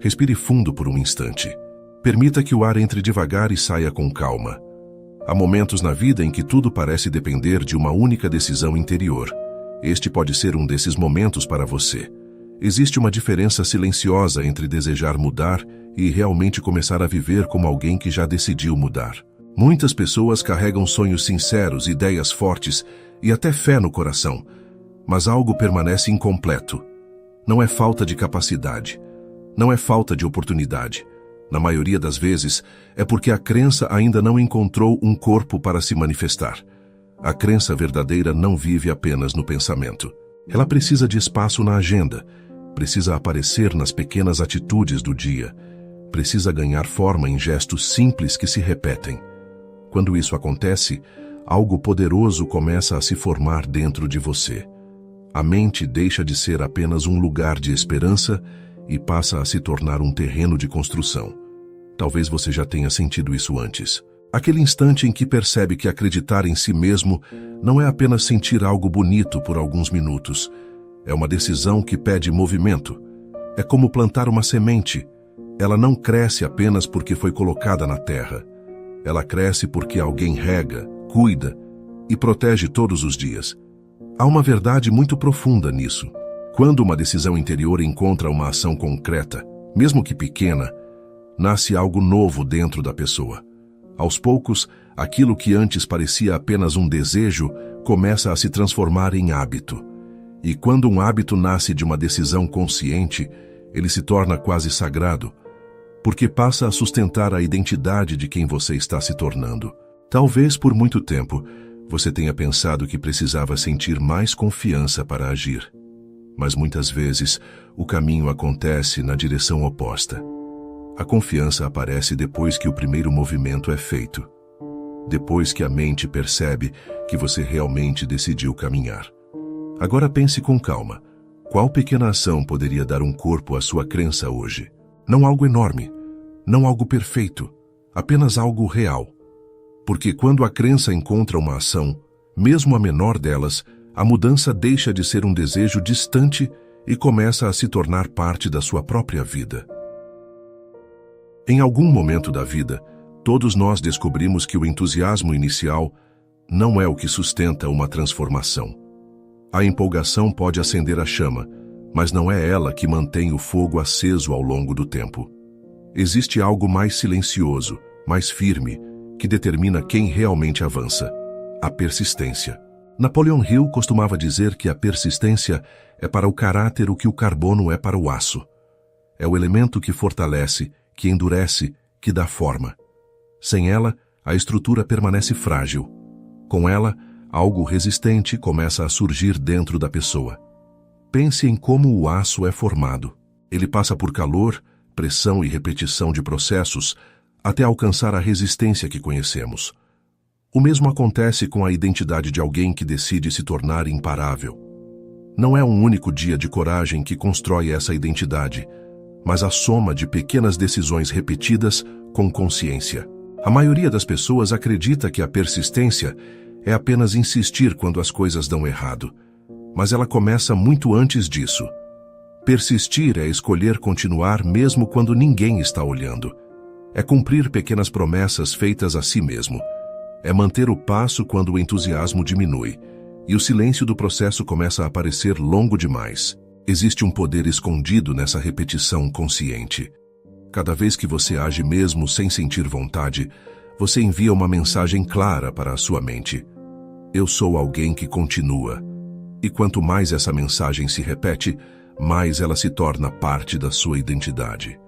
Respire fundo por um instante. Permita que o ar entre devagar e saia com calma. Há momentos na vida em que tudo parece depender de uma única decisão interior. Este pode ser um desses momentos para você. Existe uma diferença silenciosa entre desejar mudar e realmente começar a viver como alguém que já decidiu mudar. Muitas pessoas carregam sonhos sinceros, ideias fortes e até fé no coração, mas algo permanece incompleto. Não é falta de capacidade, não é falta de oportunidade. Na maioria das vezes, é porque a crença ainda não encontrou um corpo para se manifestar. A crença verdadeira não vive apenas no pensamento. Ela precisa de espaço na agenda, precisa aparecer nas pequenas atitudes do dia, precisa ganhar forma em gestos simples que se repetem. Quando isso acontece, algo poderoso começa a se formar dentro de você. A mente deixa de ser apenas um lugar de esperança e passa a se tornar um terreno de construção. Talvez você já tenha sentido isso antes. Aquele instante em que percebe que acreditar em si mesmo não é apenas sentir algo bonito por alguns minutos. É uma decisão que pede movimento. É como plantar uma semente. Ela não cresce apenas porque foi colocada na terra. Ela cresce porque alguém rega, cuida e protege todos os dias. Há uma verdade muito profunda nisso. Quando uma decisão interior encontra uma ação concreta, mesmo que pequena, nasce algo novo dentro da pessoa. Aos poucos, aquilo que antes parecia apenas um desejo começa a se transformar em hábito. E quando um hábito nasce de uma decisão consciente, ele se torna quase sagrado, porque passa a sustentar a identidade de quem você está se tornando. Talvez por muito tempo, você tenha pensado que precisava sentir mais confiança para agir. Mas muitas vezes, o caminho acontece na direção oposta. A confiança aparece depois que o primeiro movimento é feito. Depois que a mente percebe que você realmente decidiu caminhar. Agora pense com calma. Qual pequena ação poderia dar um corpo à sua crença hoje? Não algo enorme, não algo perfeito, apenas algo real. Porque quando a crença encontra uma ação, mesmo a menor delas, a mudança deixa de ser um desejo distante e começa a se tornar parte da sua própria vida. Em algum momento da vida, todos nós descobrimos que o entusiasmo inicial não é o que sustenta uma transformação. A empolgação pode acender a chama, mas não é ela que mantém o fogo aceso ao longo do tempo. Existe algo mais silencioso, mais firme, que determina quem realmente avança: a persistência. Napoleon Hill costumava dizer que a persistência é para o caráter o que o carbono é para o aço. É o elemento que fortalece, que endurece, que dá forma. Sem ela, a estrutura permanece frágil. Com ela, algo resistente começa a surgir dentro da pessoa. Pense em como o aço é formado. Ele passa por calor, pressão e repetição de processos até alcançar a resistência que conhecemos. O mesmo acontece com a identidade de alguém que decide se tornar imparável. Não é um único dia de coragem que constrói essa identidade, mas a soma de pequenas decisões repetidas com consciência. A maioria das pessoas acredita que a persistência é apenas insistir quando as coisas dão errado, mas ela começa muito antes disso. Persistir é escolher continuar mesmo quando ninguém está olhando. É cumprir pequenas promessas feitas a si mesmo. É manter o passo quando o entusiasmo diminui e o silêncio do processo começa a parecer longo demais. Existe um poder escondido nessa repetição consciente. Cada vez que você age mesmo sem sentir vontade, você envia uma mensagem clara para a sua mente: eu sou alguém que continua. E quanto mais essa mensagem se repete, mais ela se torna parte da sua identidade.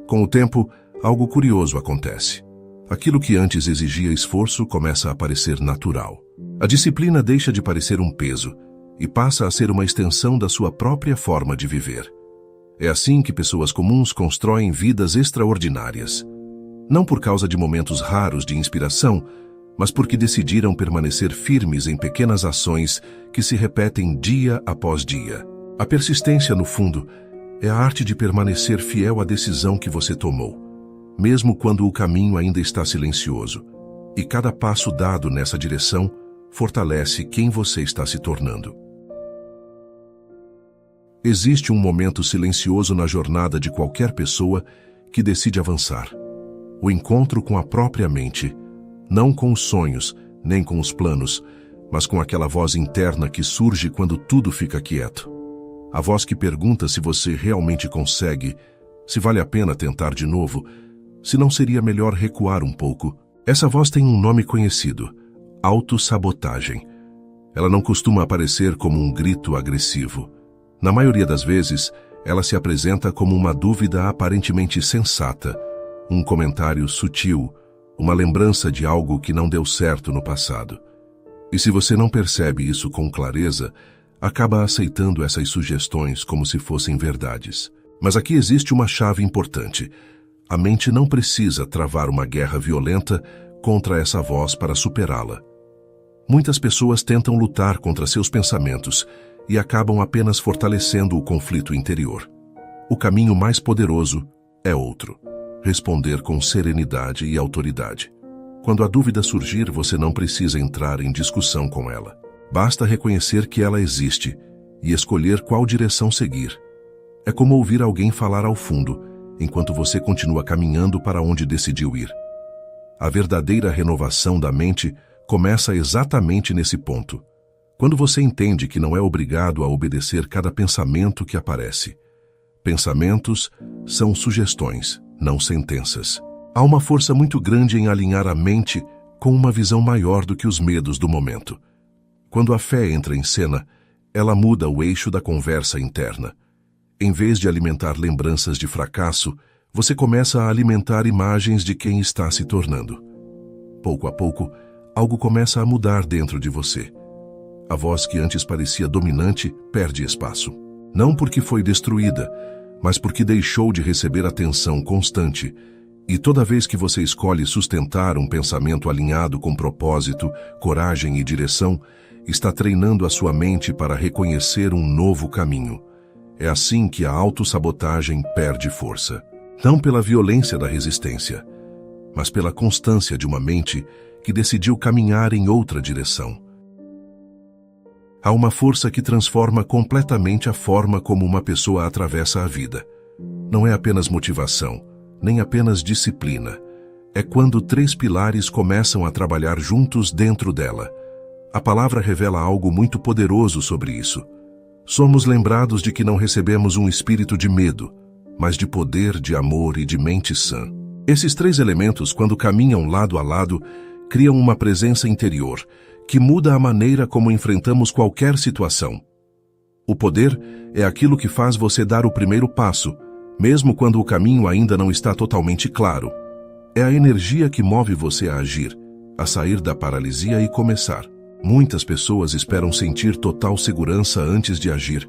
Com o tempo, algo curioso acontece. Aquilo que antes exigia esforço começa a parecer natural. A disciplina deixa de parecer um peso e passa a ser uma extensão da sua própria forma de viver. É assim que pessoas comuns constroem vidas extraordinárias. Não por causa de momentos raros de inspiração, mas porque decidiram permanecer firmes em pequenas ações que se repetem dia após dia. A persistência, no fundo, é a arte de permanecer fiel à decisão que você tomou, mesmo quando o caminho ainda está silencioso. E cada passo dado nessa direção fortalece quem você está se tornando. Existe um momento silencioso na jornada de qualquer pessoa que decide avançar. O encontro com a própria mente, não com os sonhos, nem com os planos, mas com aquela voz interna que surge quando tudo fica quieto. A voz que pergunta se você realmente consegue, se vale a pena tentar de novo, se não seria melhor recuar um pouco. Essa voz tem um nome conhecido: autossabotagem. Ela não costuma aparecer como um grito agressivo. Na maioria das vezes, ela se apresenta como uma dúvida aparentemente sensata, um comentário sutil, uma lembrança de algo que não deu certo no passado. E se você não percebe isso com clareza, acaba aceitando essas sugestões como se fossem verdades. Mas aqui existe uma chave importante. A mente não precisa travar uma guerra violenta contra essa voz para superá-la. Muitas pessoas tentam lutar contra seus pensamentos e acabam apenas fortalecendo o conflito interior. O caminho mais poderoso é outro: responder com serenidade e autoridade. Quando a dúvida surgir, você não precisa entrar em discussão com ela. Basta reconhecer que ela existe e escolher qual direção seguir. É como ouvir alguém falar ao fundo, enquanto você continua caminhando para onde decidiu ir. A verdadeira renovação da mente começa exatamente nesse ponto, quando você entende que não é obrigado a obedecer cada pensamento que aparece. Pensamentos são sugestões, não sentenças. Há uma força muito grande em alinhar a mente com uma visão maior do que os medos do momento. Quando a fé entra em cena, ela muda o eixo da conversa interna. Em vez de alimentar lembranças de fracasso, você começa a alimentar imagens de quem está se tornando. Pouco a pouco, algo começa a mudar dentro de você. A voz que antes parecia dominante perde espaço. Não porque foi destruída, mas porque deixou de receber atenção constante. E toda vez que você escolhe sustentar um pensamento alinhado com propósito, coragem e direção, está treinando a sua mente para reconhecer um novo caminho. É assim que a autossabotagem perde força. Não pela violência da resistência, mas pela constância de uma mente que decidiu caminhar em outra direção. Há uma força que transforma completamente a forma como uma pessoa atravessa a vida. Não é apenas motivação, nem apenas disciplina. É quando 3 pilares começam a trabalhar juntos dentro dela. A palavra revela algo muito poderoso sobre isso. Somos lembrados de que não recebemos um espírito de medo, mas de poder, de amor e de mente sã. Esses 3 elementos, quando caminham lado a lado, criam uma presença interior que muda a maneira como enfrentamos qualquer situação. O poder é aquilo que faz você dar o primeiro passo, mesmo quando o caminho ainda não está totalmente claro. É a energia que move você a agir, a sair da paralisia e começar. Muitas pessoas esperam sentir total segurança antes de agir,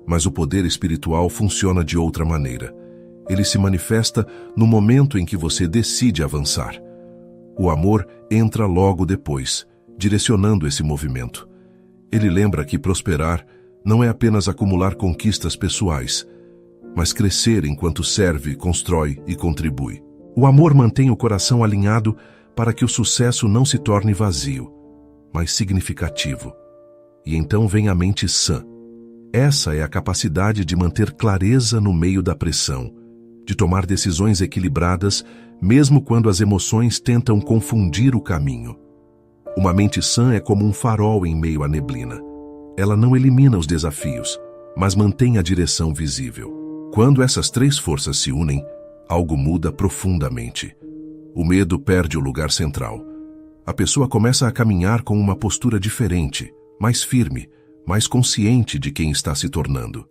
mas o poder espiritual funciona de outra maneira. Ele se manifesta no momento em que você decide avançar. O amor entra logo depois, direcionando esse movimento. Ele lembra que prosperar não é apenas acumular conquistas pessoais, mas crescer enquanto serve, constrói e contribui. O amor mantém o coração alinhado para que o sucesso não se torne vazio, mas significativo. E então vem a mente sã. Essa é a capacidade de manter clareza no meio da pressão, de tomar decisões equilibradas, mesmo quando as emoções tentam confundir o caminho. Uma mente sã é como um farol em meio à neblina. Ela não elimina os desafios, mas mantém a direção visível. Quando essas 3 forças se unem, algo muda profundamente. O medo perde o lugar central. A pessoa começa a caminhar com uma postura diferente, mais firme, mais consciente de quem está se tornando.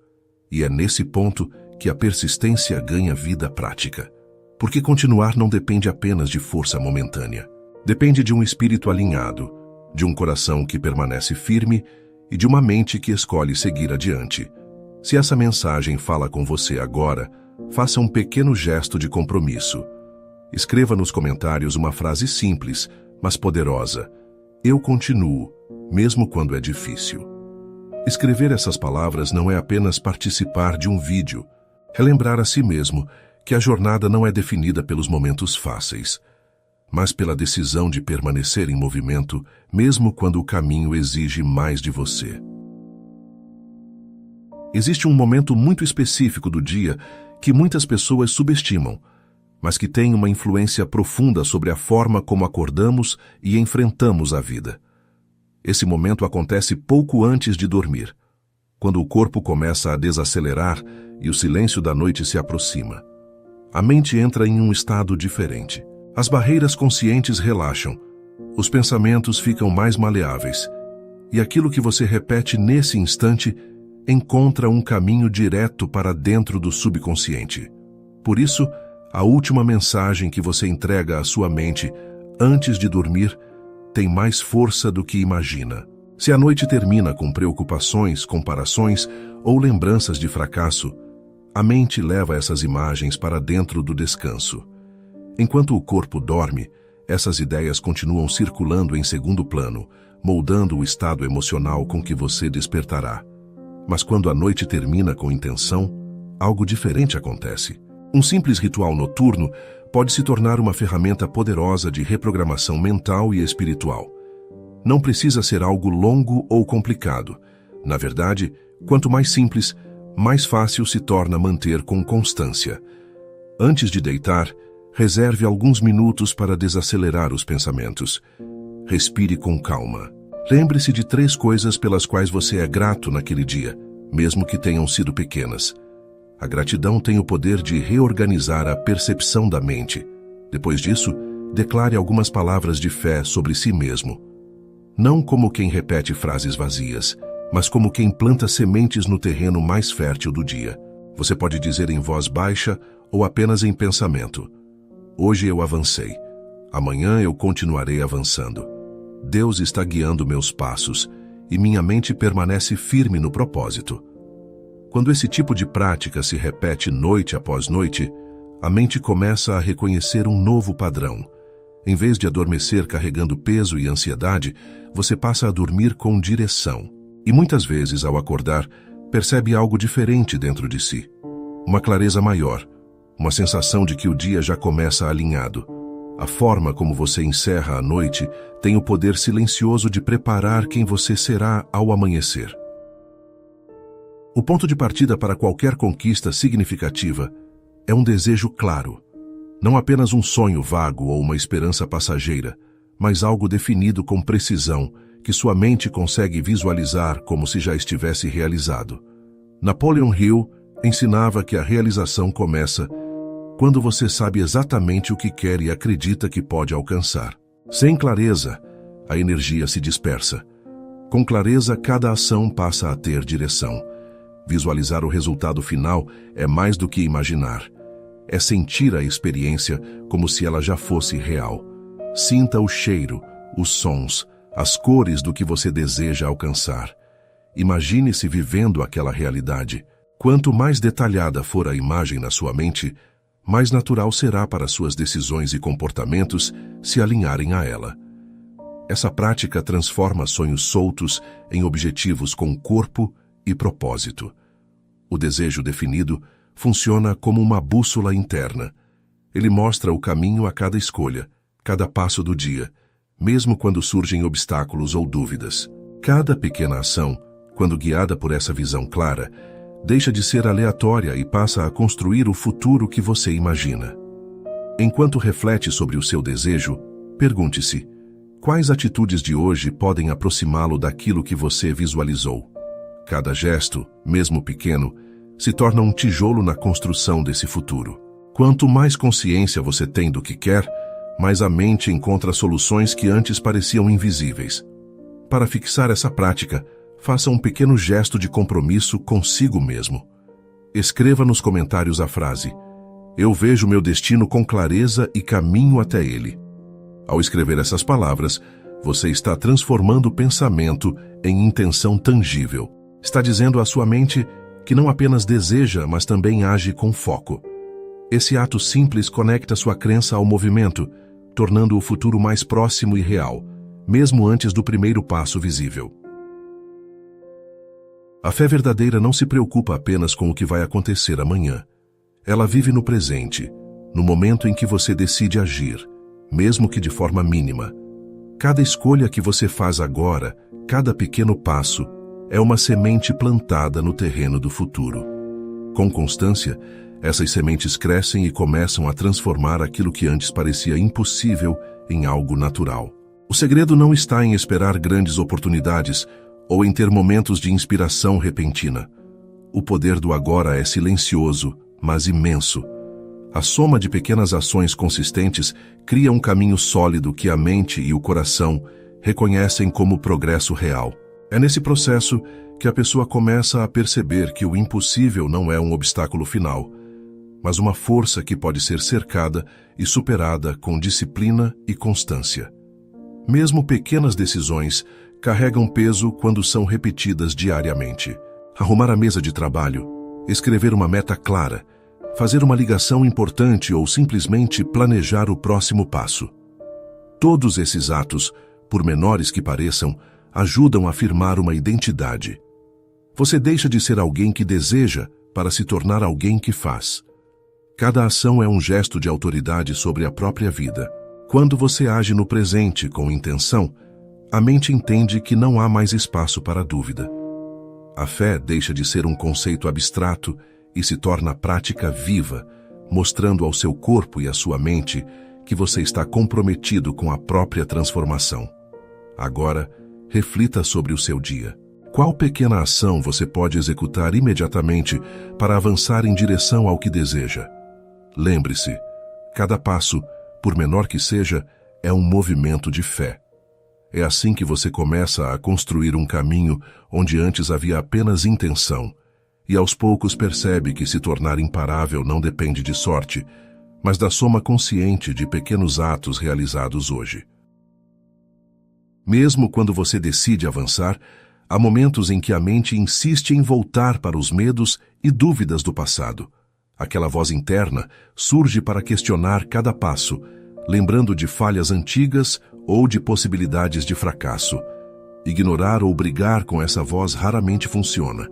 E é nesse ponto que a persistência ganha vida prática. Porque continuar não depende apenas de força momentânea. Depende de um espírito alinhado, de um coração que permanece firme e de uma mente que escolhe seguir adiante. Se essa mensagem fala com você agora, faça um pequeno gesto de compromisso. Escreva nos comentários uma frase simples, mas poderosa. Eu continuo, mesmo quando é difícil. Escrever essas palavras não é apenas participar de um vídeo, é lembrar a si mesmo que a jornada não é definida pelos momentos fáceis, mas pela decisão de permanecer em movimento, mesmo quando o caminho exige mais de você. Existe um momento muito específico do dia que muitas pessoas subestimam, mas que tem uma influência profunda sobre a forma como acordamos e enfrentamos a vida. Esse momento acontece pouco antes de dormir, quando o corpo começa a desacelerar e o silêncio da noite se aproxima. A mente entra em um estado diferente. As barreiras conscientes relaxam, os pensamentos ficam mais maleáveis, e aquilo que você repete nesse instante encontra um caminho direto para dentro do subconsciente. Por isso, a última mensagem que você entrega à sua mente antes de dormir tem mais força do que imagina. Se a noite termina com preocupações, comparações ou lembranças de fracasso, a mente leva essas imagens para dentro do descanso. Enquanto o corpo dorme, essas ideias continuam circulando em segundo plano, moldando o estado emocional com que você despertará. Mas quando a noite termina com intenção, algo diferente acontece. Um simples ritual noturno pode se tornar uma ferramenta poderosa de reprogramação mental e espiritual. Não precisa ser algo longo ou complicado. Na verdade, quanto mais simples, mais fácil se torna manter com constância. Antes de deitar, reserve alguns minutos para desacelerar os pensamentos. Respire com calma. Lembre-se de 3 coisas pelas quais você é grato naquele dia, mesmo que tenham sido pequenas. A gratidão tem o poder de reorganizar a percepção da mente. Depois disso, declare algumas palavras de fé sobre si mesmo. Não como quem repete frases vazias, mas como quem planta sementes no terreno mais fértil do dia. Você pode dizer em voz baixa ou apenas em pensamento: hoje eu avancei. Amanhã eu continuarei avançando. Deus está guiando meus passos e minha mente permanece firme no propósito. Quando esse tipo de prática se repete noite após noite, a mente começa a reconhecer um novo padrão. Em vez de adormecer carregando peso e ansiedade, você passa a dormir com direção. E muitas vezes, ao acordar, percebe algo diferente dentro de si. Uma clareza maior, uma sensação de que o dia já começa alinhado. A forma como você encerra a noite tem o poder silencioso de preparar quem você será ao amanhecer. O ponto de partida para qualquer conquista significativa é um desejo claro. Não apenas um sonho vago ou uma esperança passageira, mas algo definido com precisão, que sua mente consegue visualizar como se já estivesse realizado. Napoleon Hill ensinava que a realização começa quando você sabe exatamente o que quer e acredita que pode alcançar. Sem clareza, a energia se dispersa. Com clareza, cada ação passa a ter direção. Visualizar o resultado final é mais do que imaginar. É sentir a experiência como se ela já fosse real. Sinta o cheiro, os sons, as cores do que você deseja alcançar. Imagine-se vivendo aquela realidade. Quanto mais detalhada for a imagem na sua mente, mais natural será para suas decisões e comportamentos se alinharem a ela. Essa prática transforma sonhos soltos em objetivos com corpo e propósito. O desejo definido funciona como uma bússola interna. Ele mostra o caminho a cada escolha, cada passo do dia, mesmo quando surgem obstáculos ou dúvidas. Cada pequena ação, quando guiada por essa visão clara, deixa de ser aleatória e passa a construir o futuro que você imagina. Enquanto reflete sobre o seu desejo, pergunte-se: quais atitudes de hoje podem aproximá-lo daquilo que você visualizou? Cada gesto, mesmo pequeno, se torna um tijolo na construção desse futuro. Quanto mais consciência você tem do que quer, mais a mente encontra soluções que antes pareciam invisíveis. Para fixar essa prática, faça um pequeno gesto de compromisso consigo mesmo. Escreva nos comentários a frase: eu vejo meu destino com clareza e caminho até ele. Ao escrever essas palavras, você está transformando o pensamento em intenção tangível. Está dizendo à sua mente que não apenas deseja, mas também age com foco. Esse ato simples conecta sua crença ao movimento, tornando o futuro mais próximo e real, mesmo antes do primeiro passo visível. A fé verdadeira não se preocupa apenas com o que vai acontecer amanhã. Ela vive no presente, no momento em que você decide agir, mesmo que de forma mínima. Cada escolha que você faz agora, cada pequeno passo, é uma semente plantada no terreno do futuro. Com constância, essas sementes crescem e começam a transformar aquilo que antes parecia impossível em algo natural. O segredo não está em esperar grandes oportunidades ou em ter momentos de inspiração repentina. O poder do agora é silencioso, mas imenso. A soma de pequenas ações consistentes cria um caminho sólido que a mente e o coração reconhecem como progresso real. É nesse processo que a pessoa começa a perceber que o impossível não é um obstáculo final, mas uma força que pode ser cercada e superada com disciplina e constância. Mesmo pequenas decisões carregam peso quando são repetidas diariamente. Arrumar a mesa de trabalho, escrever uma meta clara, fazer uma ligação importante ou simplesmente planejar o próximo passo. Todos esses atos, por menores que pareçam, ajudam a firmar uma identidade. Você deixa de ser alguém que deseja para se tornar alguém que faz. Cada ação é um gesto de autoridade sobre a própria vida. Quando você age no presente com intenção, a mente entende que não há mais espaço para dúvida. A fé deixa de ser um conceito abstrato e se torna prática viva, mostrando ao seu corpo e à sua mente que você está comprometido com a própria transformação. Agora, reflita sobre o seu dia. Qual pequena ação você pode executar imediatamente para avançar em direção ao que deseja? Lembre-se, cada passo, por menor que seja, é um movimento de fé. É assim que você começa a construir um caminho onde antes havia apenas intenção, e aos poucos percebe que se tornar imparável não depende de sorte, mas da soma consciente de pequenos atos realizados hoje. Mesmo quando você decide avançar, há momentos em que a mente insiste em voltar para os medos e dúvidas do passado. Aquela voz interna surge para questionar cada passo, lembrando de falhas antigas ou de possibilidades de fracasso. Ignorar ou brigar com essa voz raramente funciona.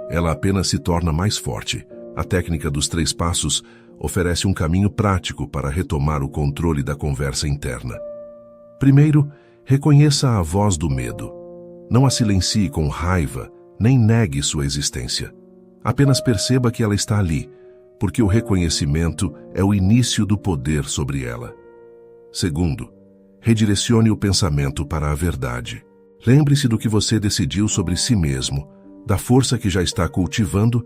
Ela apenas se torna mais forte. A técnica dos 3 passos oferece um caminho prático para retomar o controle da conversa interna. Primeiro, reconheça a voz do medo. Não a silencie com raiva, nem negue sua existência. Apenas perceba que ela está ali, porque o reconhecimento é o início do poder sobre ela. Segundo, redirecione o pensamento para a verdade. Lembre-se do que você decidiu sobre si mesmo, da força que já está cultivando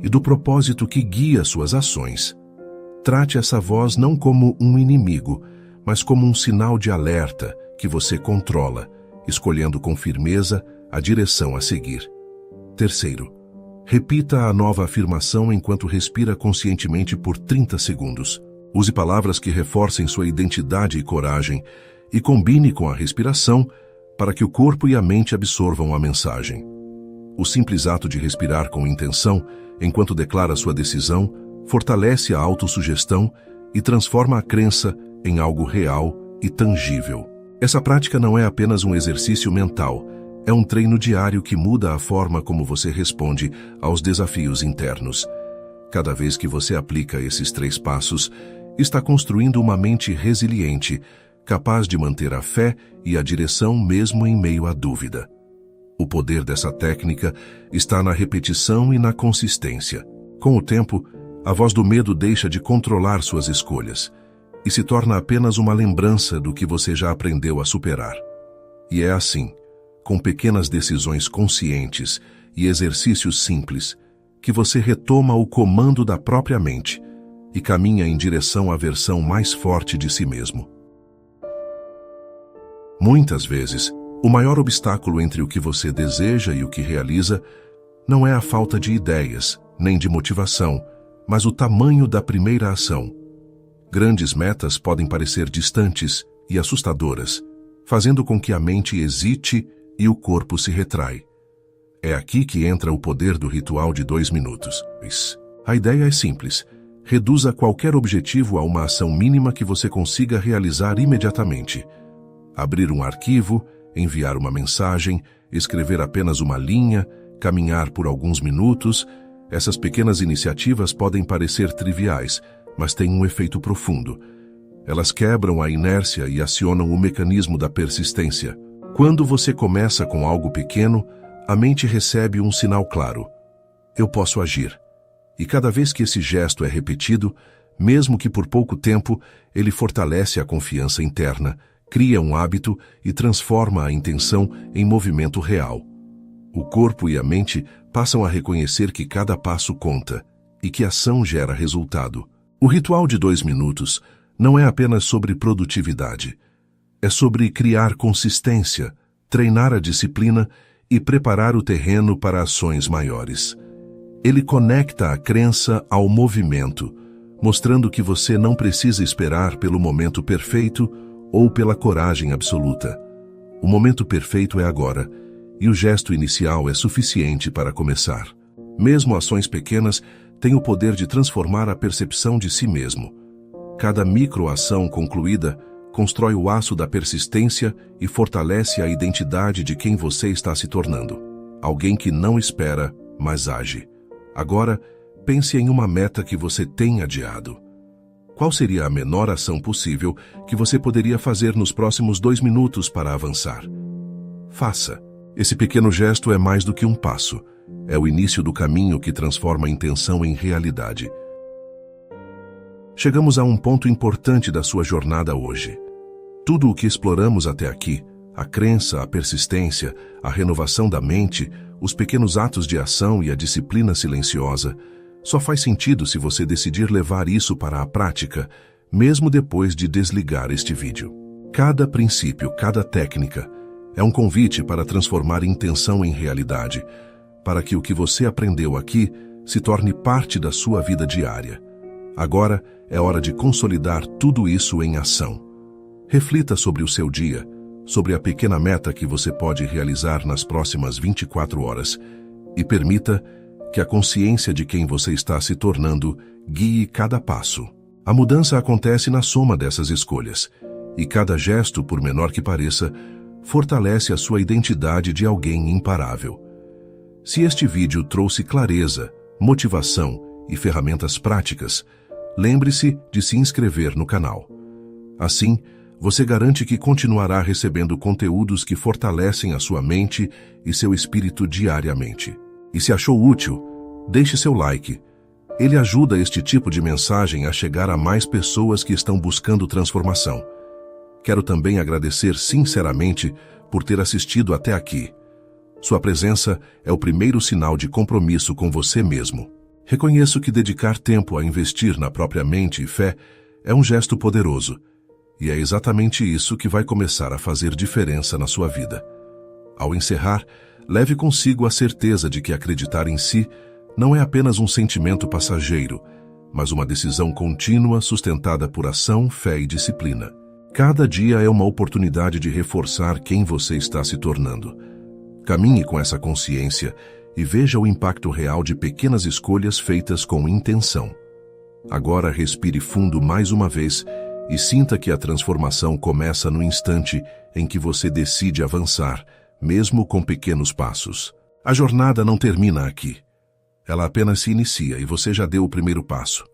e do propósito que guia suas ações. Trate essa voz não como um inimigo, mas como um sinal de alerta que você controla, escolhendo com firmeza a direção a seguir. Terceiro, repita a nova afirmação enquanto respira conscientemente por 30 segundos. Use palavras que reforcem sua identidade e coragem e combine com a respiração para que o corpo e a mente absorvam a mensagem. O simples ato de respirar com intenção, enquanto declara sua decisão, fortalece a autossugestão e transforma a crença em algo real e tangível. Essa prática não é apenas um exercício mental, é um treino diário que muda a forma como você responde aos desafios internos. Cada vez que você aplica esses 3 passos, está construindo uma mente resiliente, capaz de manter a fé e a direção mesmo em meio à dúvida. O poder dessa técnica está na repetição e na consistência. Com o tempo, a voz do medo deixa de controlar suas escolhas e se torna apenas uma lembrança do que você já aprendeu a superar. E é assim, com pequenas decisões conscientes e exercícios simples, que você retoma o comando da própria mente e caminha em direção à versão mais forte de si mesmo. Muitas vezes, o maior obstáculo entre o que você deseja e o que realiza não é a falta de ideias, nem de motivação, mas o tamanho da primeira ação. Grandes metas podem parecer distantes e assustadoras, fazendo com que a mente hesite e o corpo se retrai. É aqui que entra o poder do ritual de 2 minutos. A ideia é simples. Reduza qualquer objetivo a uma ação mínima que você consiga realizar imediatamente. Abrir um arquivo, enviar uma mensagem, escrever apenas uma linha, caminhar por alguns minutos. Essas pequenas iniciativas podem parecer triviais, mas têm um efeito profundo. Elas quebram a inércia e acionam o mecanismo da persistência. Quando você começa com algo pequeno, a mente recebe um sinal claro: eu posso agir. E cada vez que esse gesto é repetido, mesmo que por pouco tempo, ele fortalece a confiança interna, cria um hábito e transforma a intenção em movimento real. O corpo e a mente passam a reconhecer que cada passo conta e que a ação gera resultado. O ritual de 2 minutos não é apenas sobre produtividade. É sobre criar consistência, treinar a disciplina e preparar o terreno para ações maiores. Ele conecta a crença ao movimento, mostrando que você não precisa esperar pelo momento perfeito ou pela coragem absoluta. O momento perfeito é agora, e o gesto inicial é suficiente para começar. Mesmo ações pequenas têm o poder de transformar a percepção de si mesmo. Cada microação concluída constrói o aço da persistência e fortalece a identidade de quem você está se tornando. Alguém que não espera, mas age. Agora, pense em uma meta que você tem adiado. Qual seria a menor ação possível que você poderia fazer nos próximos 2 minutos para avançar? Faça. Esse pequeno gesto é mais do que um passo. É o início do caminho que transforma a intenção em realidade. Chegamos a um ponto importante da sua jornada hoje. Tudo o que exploramos até aqui, a crença, a persistência, a renovação da mente, os pequenos atos de ação e a disciplina silenciosa, só faz sentido se você decidir levar isso para a prática, mesmo depois de desligar este vídeo. Cada princípio, cada técnica, é um convite para transformar intenção em realidade, para que o que você aprendeu aqui se torne parte da sua vida diária. Agora é hora de consolidar tudo isso em ação. Reflita sobre o seu dia, sobre a pequena meta que você pode realizar nas próximas 24 horas e permita que a consciência de quem você está se tornando guie cada passo. A mudança acontece na soma dessas escolhas, e cada gesto, por menor que pareça, fortalece a sua identidade de alguém imparável. Se este vídeo trouxe clareza, motivação e ferramentas práticas, lembre-se de se inscrever no canal. Assim, você garante que continuará recebendo conteúdos que fortalecem a sua mente e seu espírito diariamente. E se achou útil, deixe seu like. Ele ajuda este tipo de mensagem a chegar a mais pessoas que estão buscando transformação. Quero também agradecer sinceramente por ter assistido até aqui. Sua presença é o primeiro sinal de compromisso com você mesmo. Reconheço que dedicar tempo a investir na própria mente e fé é um gesto poderoso. E é exatamente isso que vai começar a fazer diferença na sua vida. Ao encerrar, leve consigo a certeza de que acreditar em si não é apenas um sentimento passageiro, mas uma decisão contínua sustentada por ação, fé e disciplina. Cada dia é uma oportunidade de reforçar quem você está se tornando. Caminhe com essa consciência e veja o impacto real de pequenas escolhas feitas com intenção. Agora respire fundo mais uma vez e sinta que a transformação começa no instante em que você decide avançar, mesmo com pequenos passos. A jornada não termina aqui. Ela apenas se inicia e você já deu o primeiro passo.